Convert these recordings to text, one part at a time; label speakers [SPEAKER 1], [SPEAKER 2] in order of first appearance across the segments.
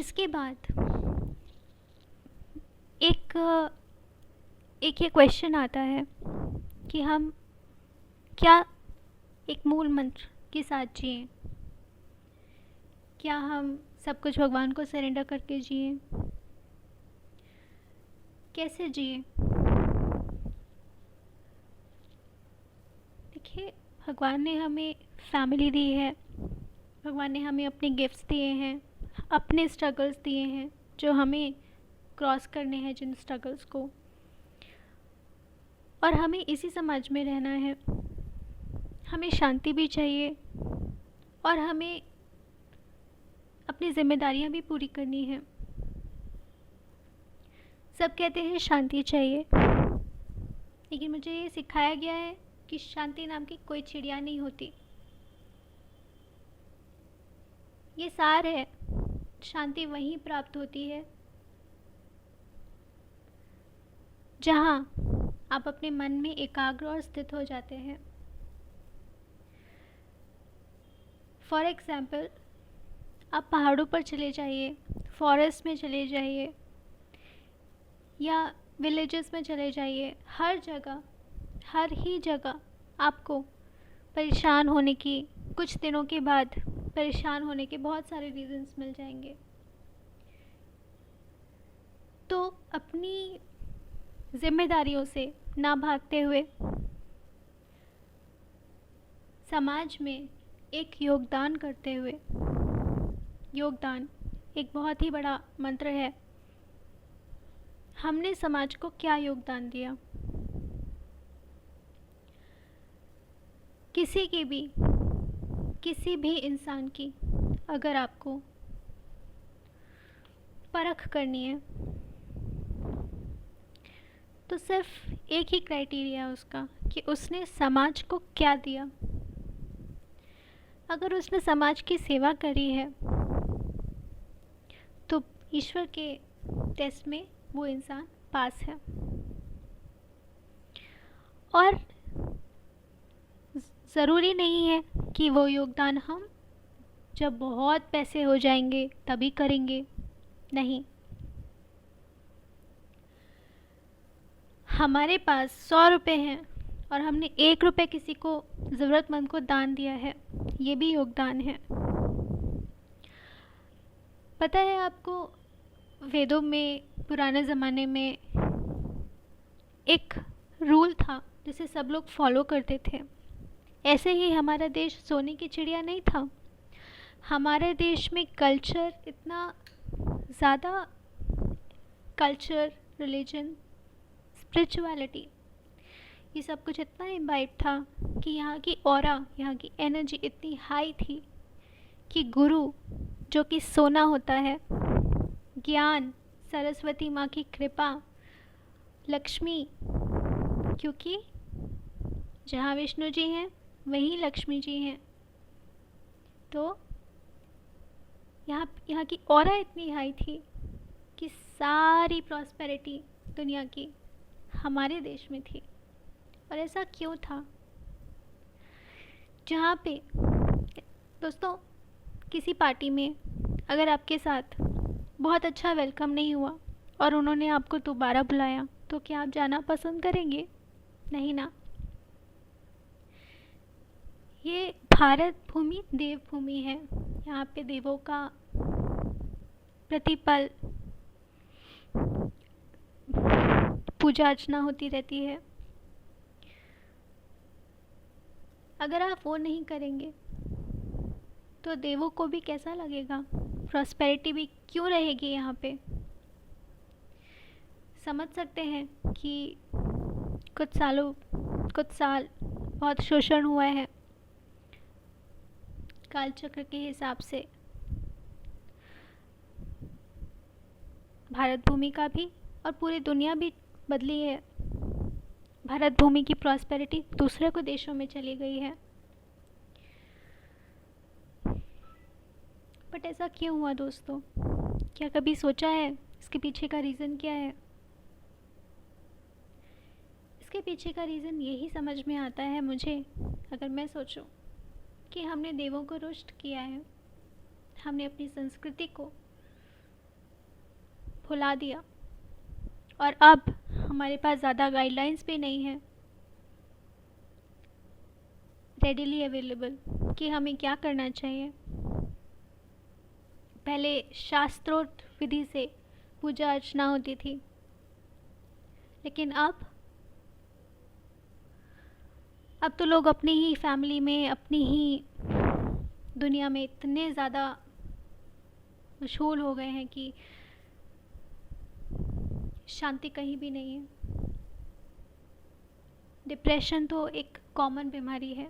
[SPEAKER 1] इसके बाद एक एक ये क्वेश्चन आता है कि हम क्या एक मूल मंत्र के साथ जिएं? क्या हम सब कुछ भगवान को सरेंडर करके जिएं? कैसे जिएं? देखिए, भगवान ने हमें फैमिली दी है, भगवान ने हमें अपने गिफ्ट्स दिए हैं, अपने स्ट्रगल्स दिए हैं जो हमें क्रॉस करने हैं, जिन स्ट्रगल्स को, और हमें इसी समाज में रहना है। हमें शांति भी चाहिए और हमें अपनी जिम्मेदारियां भी पूरी करनी है। सब कहते हैं शांति चाहिए, लेकिन मुझे ये सिखाया गया है कि शांति नाम की कोई चिड़िया नहीं होती। ये सार है, शांति वहीं प्राप्त होती है जहाँ आप अपने मन में एकाग्र और स्थित हो जाते हैं। फॉर एग्ज़ाम्पल, आप पहाड़ों पर चले जाइए, फॉरेस्ट में चले जाइए या विलेजेस में चले जाइए, हर जगह, हर ही जगह आपको परेशान होने की, कुछ दिनों के बाद परेशान होने के बहुत सारे रीजंस मिल जाएंगे। तो अपनी जिम्मेदारियों से ना भागते हुए समाज में एक योगदान करते हुए, योगदान एक बहुत ही बड़ा मंत्र है। हमने समाज को क्या योगदान दिया? किसी भी इंसान की अगर आपको परख करनी है तो सिर्फ एक ही क्राइटेरिया है उसका कि उसने समाज को क्या दिया। अगर उसने समाज की सेवा करी है तो ईश्वर के टेस्ट में वो इंसान पास है। और ज़रूरी नहीं है कि वो योगदान हम जब बहुत पैसे हो जाएंगे तभी करेंगे, नहीं। हमारे पास 100 रुपये हैं और हमने 1 रुपये किसी को, ज़रूरतमंद को दान दिया है, ये भी योगदान है। पता है आपको, वेदों में, पुराने ज़माने में एक रूल था जिसे सब लोग फॉलो करते थे। ऐसे ही हमारा देश सोने की चिड़िया नहीं था। हमारे देश में कल्चर इतना ज़्यादा, कल्चर, रिलीजन, स्पिरिचुअलिटी, ये सब कुछ इतना इम्बाइब था कि यहाँ की ऑरा, यहाँ की एनर्जी इतनी हाई थी कि गुरु, जो कि सोना होता है, ज्ञान, सरस्वती माँ की कृपा, लक्ष्मी, क्योंकि जहाँ विष्णु जी हैं वहीं लक्ष्मी जी हैं, तो यहाँ की ऑरा इतनी हाई थी कि सारी प्रॉस्पेरिटी दुनिया की हमारे देश में थी। और ऐसा क्यों था? जहाँ पे दोस्तों, किसी पार्टी में अगर आपके साथ बहुत अच्छा वेलकम नहीं हुआ और उन्होंने आपको दोबारा बुलाया तो क्या आप जाना पसंद करेंगे? नहीं ना। ये भारत भूमि देव भूमि है। यहाँ पे देवों का प्रतिपल पूजा अर्चना होती रहती है। अगर आप वो नहीं करेंगे तो देवों को भी कैसा लगेगा? प्रॉस्पेरिटी भी क्यों रहेगी यहाँ पे? समझ सकते हैं कि कुछ साल बहुत शोषण हुआ है कालचक्र के हिसाब से, भारत भूमि का भी और पूरी दुनिया भी बदली है। भारत भूमि की प्रॉस्पेरिटी दूसरे को देशों में चली गई है। बट ऐसा क्यों हुआ दोस्तों? क्या कभी सोचा है इसके पीछे का रीज़न क्या है? इसके पीछे का रीज़न यही समझ में आता है मुझे, अगर मैं सोचूं, कि हमने देवों को रुष्ट किया है, हमने अपनी संस्कृति को भुला दिया। और अब हमारे पास ज़्यादा गाइडलाइंस भी नहीं है रेडिली अवेलेबल कि हमें क्या करना चाहिए। पहले शास्त्रोक्त विधि से पूजा अर्चना होती थी, लेकिन अब तो लोग अपनी ही फैमिली में, अपनी ही दुनिया में इतने ज़्यादा मशहूर हो गए हैं कि शांति कहीं भी नहीं है। डिप्रेशन तो एक कॉमन बीमारी है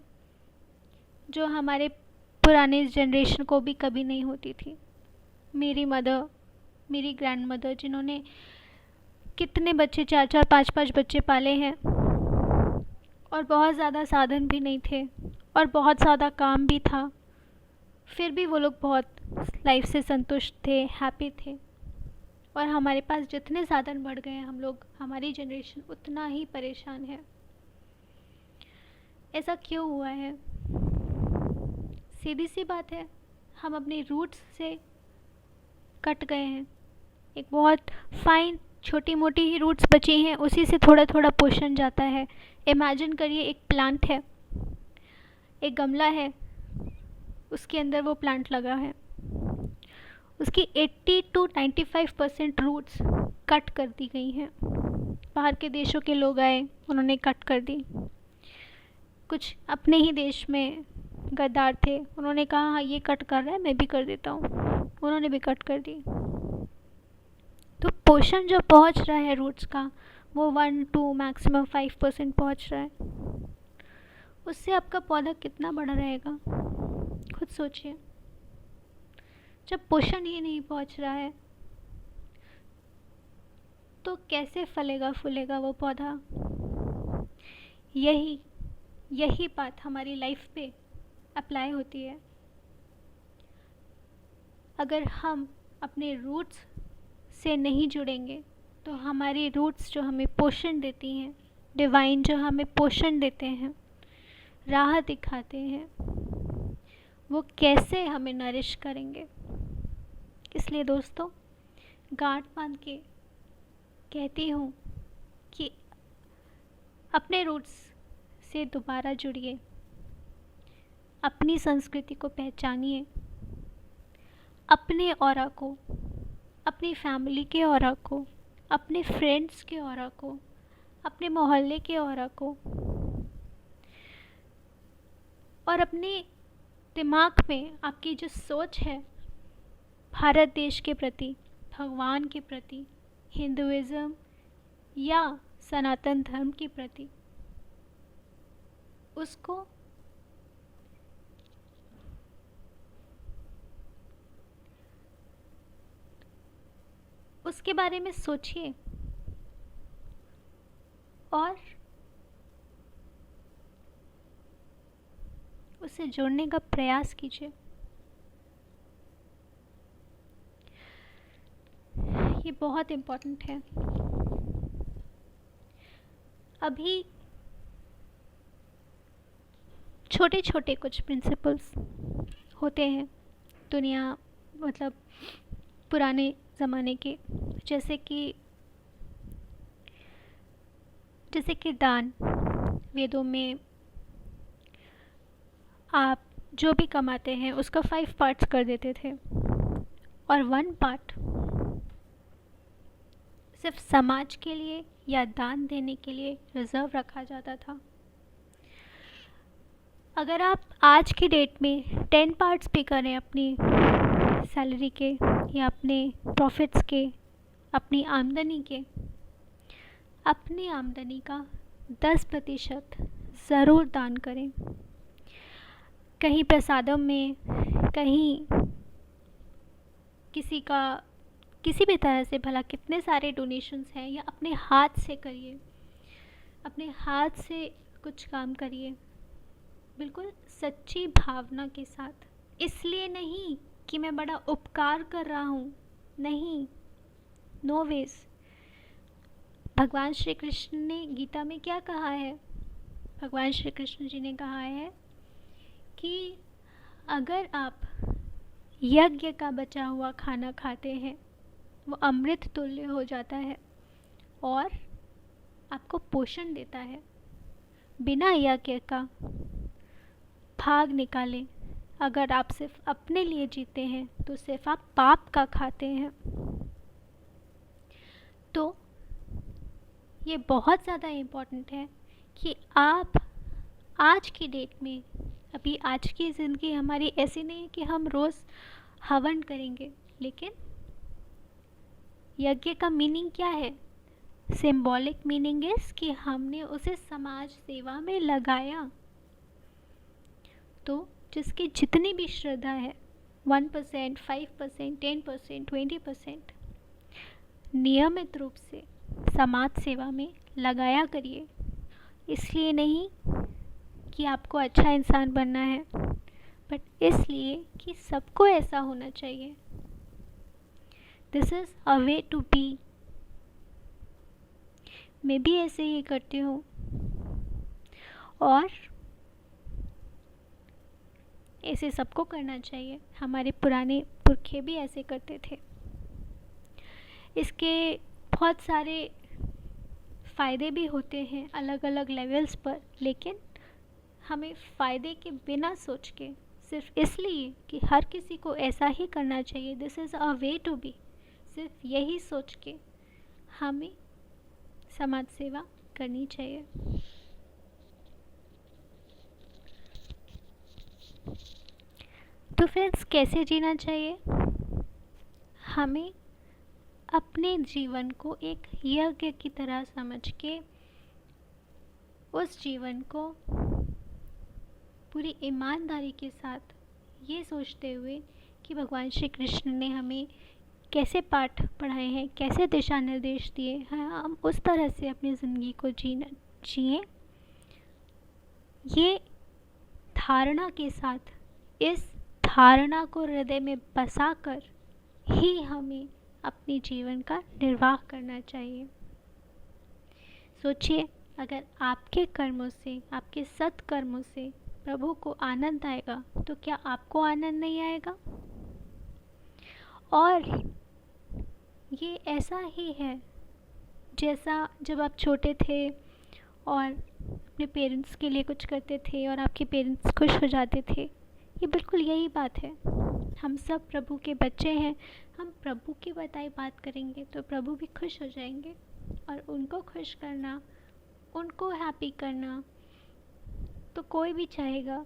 [SPEAKER 1] जो हमारे पुराने जनरेशन को भी कभी नहीं होती थी। मेरी मदर, मेरी ग्रैंड मदर, जिन्होंने कितने बच्चे, 4-4, 5-5 बच्चे पाले हैं, और बहुत ज़्यादा साधन भी नहीं थे और बहुत ज़्यादा काम भी था, फिर भी वो लोग बहुत लाइफ से संतुष्ट थे, हैप्पी थे। और हमारे पास जितने साधन बढ़ गए हैं, हम लोग, हमारी जनरेशन उतना ही परेशान है। ऐसा क्यों हुआ है? सीधी सी बात है, हम अपने रूट्स से कट गए हैं। एक बहुत फाइन छोटी मोटी ही रूट्स बची हैं, उसी से थोड़ा थोड़ा पोषण जाता है। इमेजिन करिए, एक प्लांट है, एक गमला है, उसके अंदर वो प्लांट लगा है, उसकी 80 to 95% रूट्स कट कर दी गई हैं। बाहर के देशों के लोग आए, उन्होंने कट कर दी। कुछ अपने ही देश में गद्दार थे, उन्होंने कहा हाँ ये कट कर रहा है, मैं भी कर देता हूँ, उन्होंने भी कट कर दी। तो पोषण जो पहुँच रहा है रूट्स का, वो 1-2 मैक्सिमम 5% पहुँच रहा है। उससे आपका पौधा कितना बड़ा रहेगा, खुद सोचिए। जब पोषण ही नहीं पहुँच रहा है तो कैसे फलेगा फूलेगा वो पौधा? यही बात हमारी लाइफ पे अप्लाई होती है। अगर हम अपने रूट्स से नहीं जुड़ेंगे तो हमारी रूट्स जो हमें पोषण देती हैं, डिवाइन जो हमें पोषण देते हैं, राह दिखाते हैं, वो कैसे हमें नरिश करेंगे? इसलिए दोस्तों, गांठ बांध के कहती हूँ कि अपने रूट्स से दोबारा जुड़िए, अपनी संस्कृति को पहचानिए, अपने ऑरा को, अपनी फैमिली के ऑरा को, अपने फ्रेंड्स के ऑरा को, अपने मोहल्ले के ऑरा को, और अपने दिमाग में आपकी जो सोच है भारत देश के प्रति, भगवान के प्रति, हिंदुइज़्म या सनातन धर्म के प्रति, उसको उसके बारे में सोचिए और उससे जुड़ने का प्रयास कीजिए। ये बहुत इम्पोर्टेंट है। अभी छोटे छोटे कुछ प्रिंसिपल्स होते हैं दुनिया, मतलब पुराने ज़माने के, जैसे कि दान। वेदों में आप जो भी कमाते हैं उसका 5 पार्ट्स कर देते थे, और 1 पार्ट सिर्फ समाज के लिए या दान देने के लिए रिजर्व रखा जाता था। अगर आप आज की डेट में 10 पार्ट्स पे करें अपनी सैलरी के या अपने प्रॉफिट्स के, अपनी आमदनी के, अपनी आमदनी का 10% ज़रूर दान करें। कहीं प्रसादम में, कहीं किसी भी तरह से, भला कितने सारे डोनेशंस हैं, या अपने हाथ से करिए, अपने हाथ से कुछ काम करिए, बिल्कुल सच्ची भावना के साथ। इसलिए नहीं कि मैं बड़ा उपकार कर रहा हूँ, नहीं, नो वेज। भगवान श्री कृष्ण ने गीता में क्या कहा है? भगवान श्री कृष्ण जी ने कहा है कि अगर आप यज्ञ का बचा हुआ खाना खाते हैं वो अमृत तुल्य हो जाता है और आपको पोषण देता है। बिना यज्ञ का भाग निकाले अगर आप सिर्फ अपने लिए जीते हैं तो सिर्फ आप पाप का खाते हैं। तो ये बहुत ज़्यादा इम्पोर्टेंट है कि आप आज की डेट में, अभी आज की ज़िंदगी हमारी ऐसी नहीं है कि हम रोज़ हवन करेंगे, लेकिन यज्ञ का मीनिंग क्या है? सिंबॉलिक मीनिंग इस कि हमने उसे समाज सेवा में लगाया। तो जिसकी जितनी भी श्रद्धा है, 1%, 5%, 10%, 20%, नियमित रूप से समाज सेवा में लगाया करिए। इसलिए नहीं कि आपको अच्छा इंसान बनना है, बट इसलिए कि सबको ऐसा होना चाहिए। This is a way to be. मैं भी ऐसे ही करती हूँ और ऐसे सबको करना चाहिए। हमारे पुराने पुरखे भी ऐसे करते थे। इसके बहुत सारे फ़ायदे भी होते हैं अलग अलग लेवल्स पर, लेकिन हमें फ़ायदे के बिना सोच के, सिर्फ इसलिए कि हर किसी को ऐसा ही करना चाहिए, this is a way to be, सिर्फ यही सोच के हमें समाज सेवा करनी चाहिए। तो फ्रेंड्स, कैसे जीना चाहिए? हमें अपने जीवन को एक यज्ञ की तरह समझ के उस जीवन को पूरी ईमानदारी के साथ ये सोचते हुए कि भगवान श्री कृष्ण ने हमें कैसे पाठ पढ़ाए हैं, कैसे दिशा निर्देश दिए हैं, हम उस तरह से अपनी ज़िंदगी को जिए। ये धारणा के साथ, इस धारणा को हृदय में बसा कर ही हमें अपने जीवन का निर्वाह करना चाहिए। सोचिए, अगर आपके कर्मों से, आपके सत्कर्मों से प्रभु को आनंद आएगा तो क्या आपको आनंद नहीं आएगा? और ये ऐसा ही है जैसा जब आप छोटे थे और अपने पेरेंट्स के लिए कुछ करते थे और आपके पेरेंट्स खुश हो जाते थे। ये बिल्कुल यही बात है। हम सब प्रभु के बच्चे हैं। हम प्रभु की बताई बात करेंगे तो प्रभु भी खुश हो जाएंगे। और उनको खुश करना, उनको हैप्पी करना तो कोई भी चाहेगा,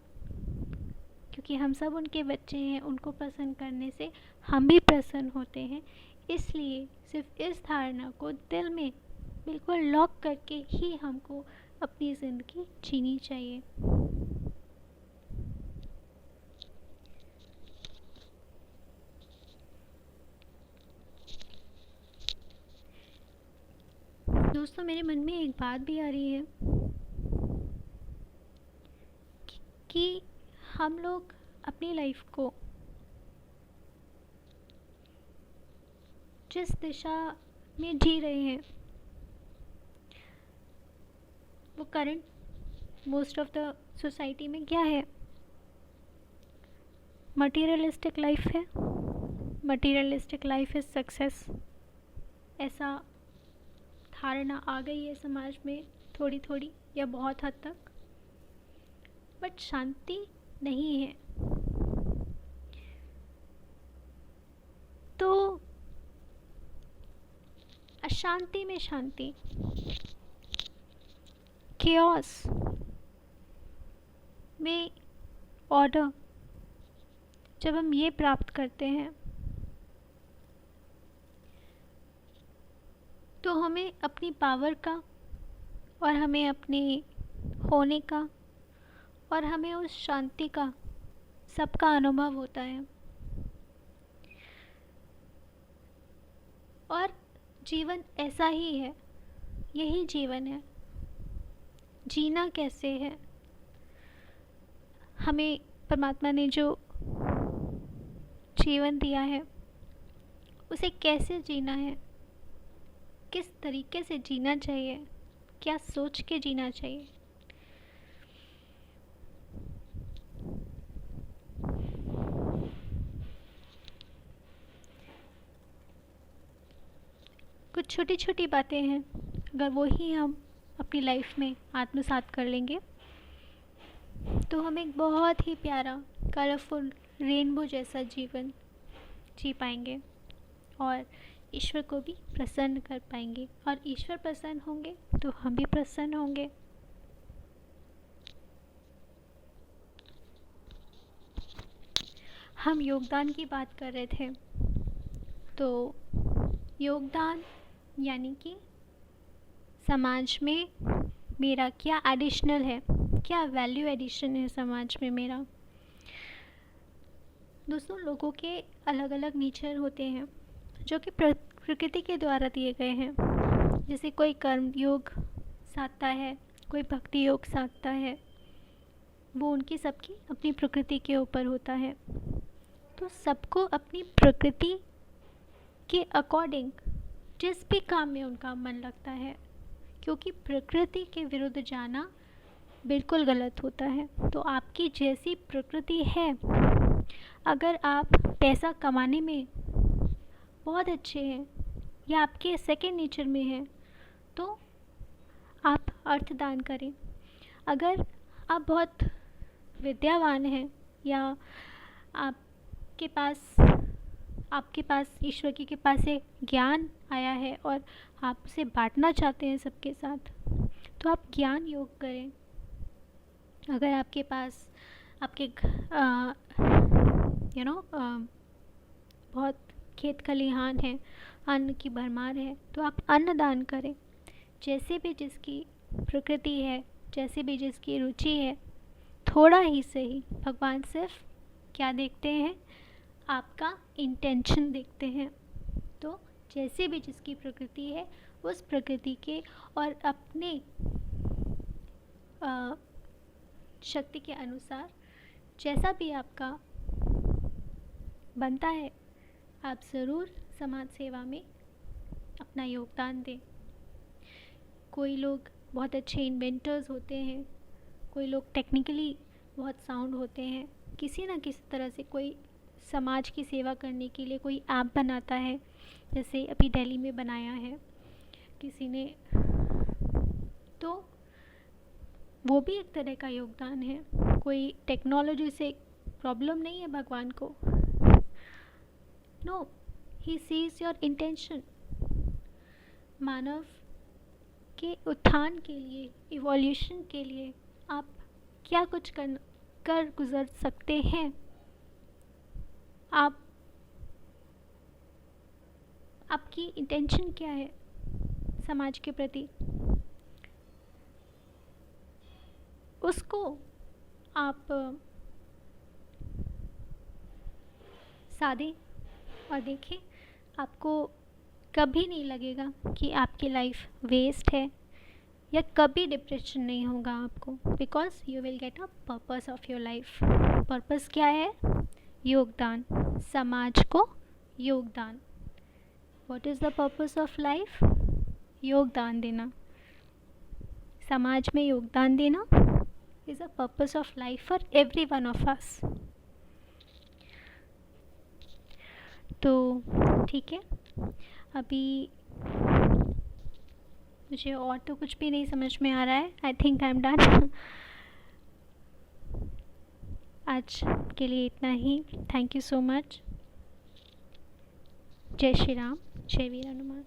[SPEAKER 1] क्योंकि हम सब उनके बच्चे हैं। उनको प्रसन्न करने से हम भी प्रसन्न होते हैं। इसलिए सिर्फ इस धारणा को दिल में बिल्कुल लॉक करके ही हमको अपनी ज़िंदगी जीनी चाहिए। दोस्तों, मेरे मन में एक बात भी आ रही है कि हम लोग अपनी लाइफ को जिस दिशा में जी रहे हैं वो current most of the society में क्या है? मटीरियलिस्टिक लाइफ है। मटीरियलिस्टिक लाइफ इज़ सक्सेस, ऐसा धारणा आ गई है समाज में थोड़ी थोड़ी या बहुत हद तक। बट शांति नहीं है। तो अशांति में शांति, केओस में ऑर्डर, जब हम ये प्राप्त करते हैं तो हमें अपनी पावर का और हमें अपने होने का और हमें उस शांति का सबका अनुभव होता है। और जीवन ऐसा ही है, यही जीवन है। जीना कैसे है? हमें परमात्मा ने जो जीवन दिया है उसे कैसे जीना है, किस तरीके से जीना चाहिए, क्या सोच के जीना चाहिए। कुछ छोटी छोटी बातें हैं, अगर वो ही हम अपनी लाइफ में आत्मसात कर लेंगे तो हम एक बहुत ही प्यारा कलरफुल रेनबो जैसा जीवन जी पाएंगे और ईश्वर को भी प्रसन्न कर पाएंगे, और ईश्वर प्रसन्न होंगे तो हम भी प्रसन्न होंगे। हम योगदान की बात कर रहे थे, तो योगदान यानी कि समाज में मेरा क्या एडिशनल है, क्या वैल्यू एडिशन है समाज में मेरा। दोस्तों, लोगों के अलग अलग नेचर होते हैं जो कि प्रकृति के द्वारा दिए गए हैं। जैसे कोई कर्म योग साधता है, कोई भक्ति योग साधता है, वो उनकी सबकी अपनी प्रकृति के ऊपर होता है। तो सबको अपनी प्रकृति के अकॉर्डिंग जिस भी काम में उनका मन लगता है, क्योंकि प्रकृति के विरुद्ध जाना बिल्कुल गलत होता है। तो आपकी जैसी प्रकृति है, अगर आप पैसा कमाने में बहुत अच्छे हैं या आपके सेकंड नेचर में है, तो आप अर्थदान करें। अगर आप बहुत विद्यावान हैं या आपके पास ईश्वर की कृपा से ज्ञान आया है और आप उसे बांटना चाहते हैं सबके साथ, तो आप ज्ञान योग करें। अगर आपके पास आपके बहुत खेत खलिहान है, अन्न की भरमार है, तो आप अन्न दान करें। जैसे भी जिसकी प्रकृति है, जैसे भी जिसकी रुचि है, थोड़ा ही सही, भगवान सिर्फ क्या देखते हैं, आपका इंटेंशन देखते हैं। तो जैसे भी जिसकी प्रकृति है, उस प्रकृति के और अपने शक्ति के अनुसार जैसा भी आपका बनता है, आप ज़रूर समाज सेवा में अपना योगदान दें। कोई लोग बहुत अच्छे इन्वेंटर्स होते हैं, कोई लोग टेक्निकली बहुत साउंड होते हैं, किसी न किसी तरह से कोई समाज की सेवा करने के लिए कोई ऐप बनाता है, जैसे अभी दिल्ली में बनाया है किसी ने, तो वो भी एक तरह का योगदान है। कोई टेक्नोलॉजी से प्रॉब्लम नहीं है भगवान को, no, he sees your intention. मानव के उत्थान के लिए, इवोल्यूशन के लिए आप क्या कुछ कर गुजर सकते हैं, आपकी इंटेंशन क्या है समाज के प्रति, उसको आप साधें और देखें। आपको कभी नहीं लगेगा कि आपकी लाइफ वेस्ट है, या कभी डिप्रेशन नहीं होगा आपको, because you will get a purpose of your life. Purpose क्या है? योगदान, समाज को योगदान। What is the purpose of life? योगदान देना, समाज में योगदान देना is a purpose of life for every one of us. तो ठीक है, अभी मुझे और तो कुछ भी नहीं समझ में आ रहा है। I think I am done. आज के लिए इतना ही। Thank you so much. जय श्री राम, जय वीर हनुमान।